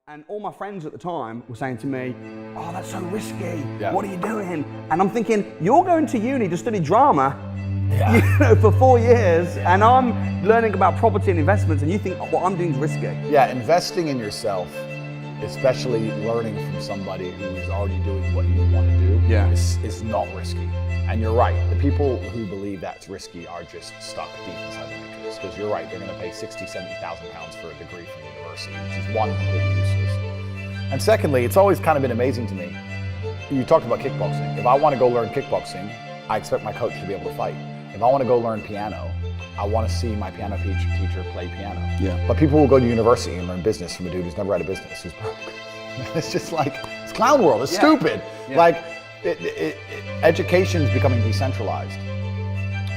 And all my friends at the time were saying to me, oh, that's so risky. Yeah. What are you doing? And I'm thinking, you're going to uni to study drama for 4 years, and I'm learning about property and investments, and you think what I'm doing is risky. Yeah, investing in yourself, especially learning from somebody who is already doing what you want to do, is not risky. And you're right, the people who believe that's risky are just stuck deep inside the matrix. Because you're right, they're going to pay £60,000, £70,000 for a degree from university, which is one, completely useless. And secondly, it's always kind of been amazing to me. You talked about kickboxing. If I want to go learn kickboxing, I expect my coach to be able to fight. If I want to go learn piano, I want to see my piano teacher play piano. Yeah. But people will go to university and learn business from a dude who's never had a business, who's broke. It's just like, it's clown world, it's stupid. Yeah. Like, education is becoming decentralized,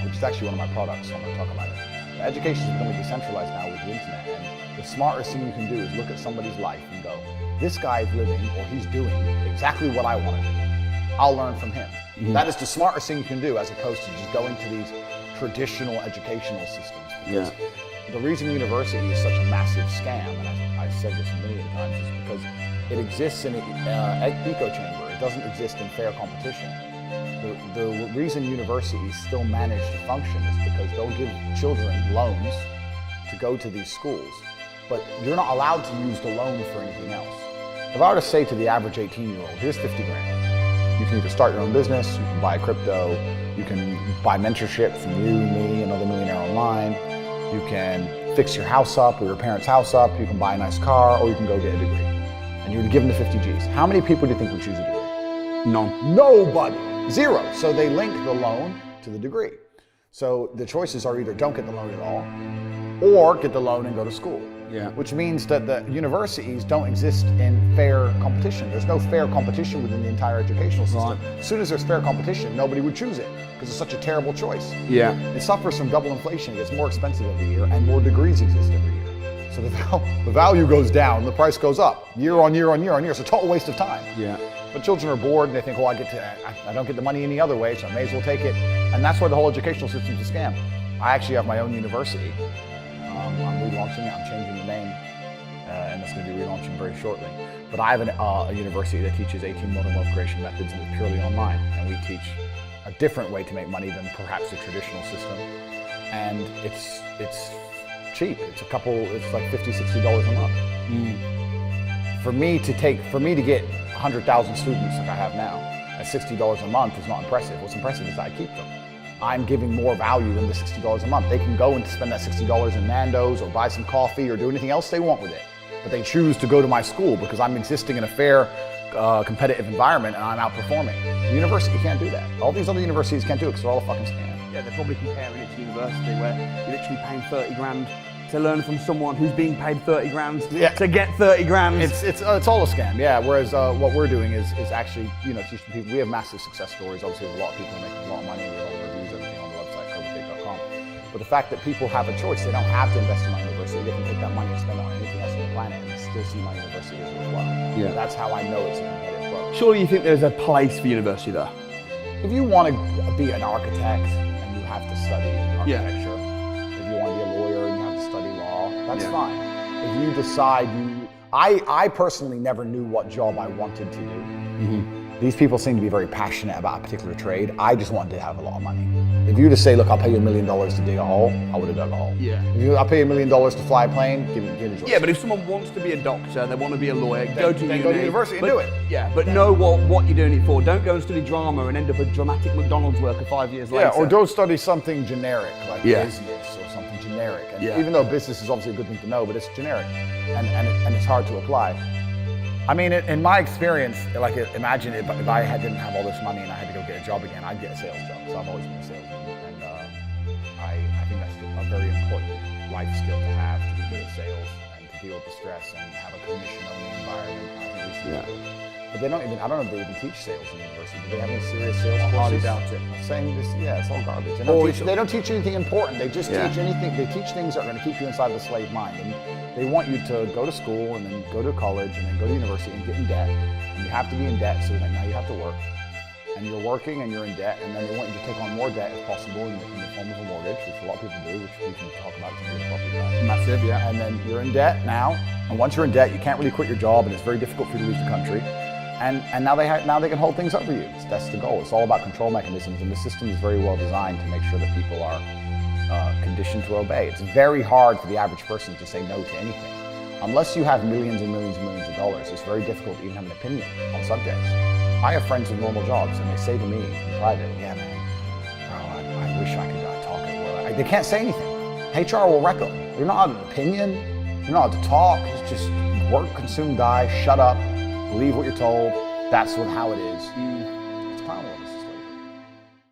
which is actually one of my products, so I'm going to talk about it. Education is becoming decentralized now with the internet, and the smartest thing you can do is look at somebody's life and go, this guy's living, or he's doing exactly what I want to do. I'll learn from him. Mm-hmm. That is the smartest thing you can do, as opposed to just going to these traditional educational systems. Because the reason university is such a massive scam, and I've said this a million times, is because it exists in an echo chamber. It doesn't exist in fair competition. The reason universities still manage to function is because they'll give children loans to go to these schools, but you're not allowed to use the loan for anything else. If I were to say to the average 18-year-old, here's 50 grand. You can either start your own business, you can buy crypto, you can buy mentorship from you, me, another millionaire online, you can fix your house up or your parents' house up, you can buy a nice car, or you can go get a degree. And you would give them the 50 G's. How many people do you think would choose a degree? None. Nobody. Zero. So they link the loan to the degree. So the choices are either don't get the loan at all, or get the loan and go to school. Yeah. Which means that the universities don't exist in fair competition. There's no fair competition within the entire educational system. Right. As soon as there's fair competition, nobody would choose it because it's such a terrible choice. Yeah. It suffers from double inflation. It gets more expensive every year, and more degrees exist every year. So the value goes down, the price goes up, year on year on year on year. It's a total waste of time. Yeah. But children are bored and they think, oh, I don't get the money any other way, so I may as well take it. And that's why the whole educational system is a scam. I actually have my own university. I'm relaunching it, I'm changing the name, and it's going to be relaunching very shortly. But I have a university that teaches 18 modern wealth creation methods, and it's purely online. And we teach a different way to make money than perhaps the traditional system. And it's cheap. It's like $50, $60 a month. Mm. For me to get 100,000 students like I have now at $60 a month is not impressive. What's impressive is that I keep them. I'm giving more value than the $60 a month. They can go and spend that $60 in Nando's or buy some coffee or do anything else they want with it. But they choose to go to my school because I'm existing in a fair, competitive environment and I'm outperforming. The university can't do that. All these other universities can't do it because they're all a fucking scam. Yeah, they're probably comparing it to university where you're literally paying 30 grand to learn from someone who's being paid 30 grand to get 30 grand. It's all a scam, yeah. Whereas what we're doing is actually, teaching people. We have massive success stories. Obviously, a lot of people are making a lot of money. We have all the reviews, everything on the website, coachtate.com. But the fact that people have a choice, they don't have to invest in my university. They can take that money and spend it on anything else on the planet and still see my university as worthwhile. Yeah. That's how I know it's a competitive product. Surely you think there's a place for university though? If you want to be an architect and you have to study architecture, if you want to be a lawyer and you have to study law, that's fine. If you decide I personally never knew what job I wanted to do. Mm-hmm. These people seem to be very passionate about a particular trade. I just wanted to have a lot of money. If you just say, look, I'll pay you $1 million to dig a hole, I would have dug a hole. Yeah. I'll pay you $1 million to fly a plane, give it a choice. Yeah, but if someone wants to be a doctor, they want to be a lawyer, go to university and do it. Yeah, but know what you're doing it for. Don't go and study drama and end up a dramatic McDonald's worker 5 years later. Yeah, or don't study something generic like business or something generic. And even though business is obviously a good thing to know, but it's generic and it's hard to apply. I mean, in my experience, imagine if I didn't have all this money and I had to go get a job again, I'd get a sales job. So I've always been a salesman, and I think that's a very important life skill to have, to be good at sales and to deal with the stress and have a commission-only environment. I think we should do it. But they don't even, I don't know if they even teach sales in university. Do they have any serious sales courses? Hardly doubt it. I'm saying this, it's all garbage. They don't teach anything important. They just teach anything. They teach things that are going to keep you inside the slave mind. And they want you to go to school and then go to college and then go to university and get in debt. And you have to be in debt so that now you have to work. and you're working and you're in debt, and then they want you to take on more debt if possible in the form of a mortgage, which a lot of people do, which we can talk about in the property tax. Massive, yeah. And then you're in debt now, and once you're in debt, you can't really quit your job, and it's very difficult for you to leave the country. And now they can hold things over you. That's the goal. It's all about control mechanisms, and the system is very well designed to make sure that people are conditioned to obey. It's very hard for the average person to say no to anything. Unless you have millions and millions and millions of dollars, it's very difficult to even have an opinion on subjects. I have friends with normal jobs, and they say to me in private, yeah, man, bro, I wish I could talk at work. They can't say anything. HR will wreck them. You're not allowed an opinion. You're not allowed to talk. It's just work, consume, die, shut up, believe what you're told. That's how it is.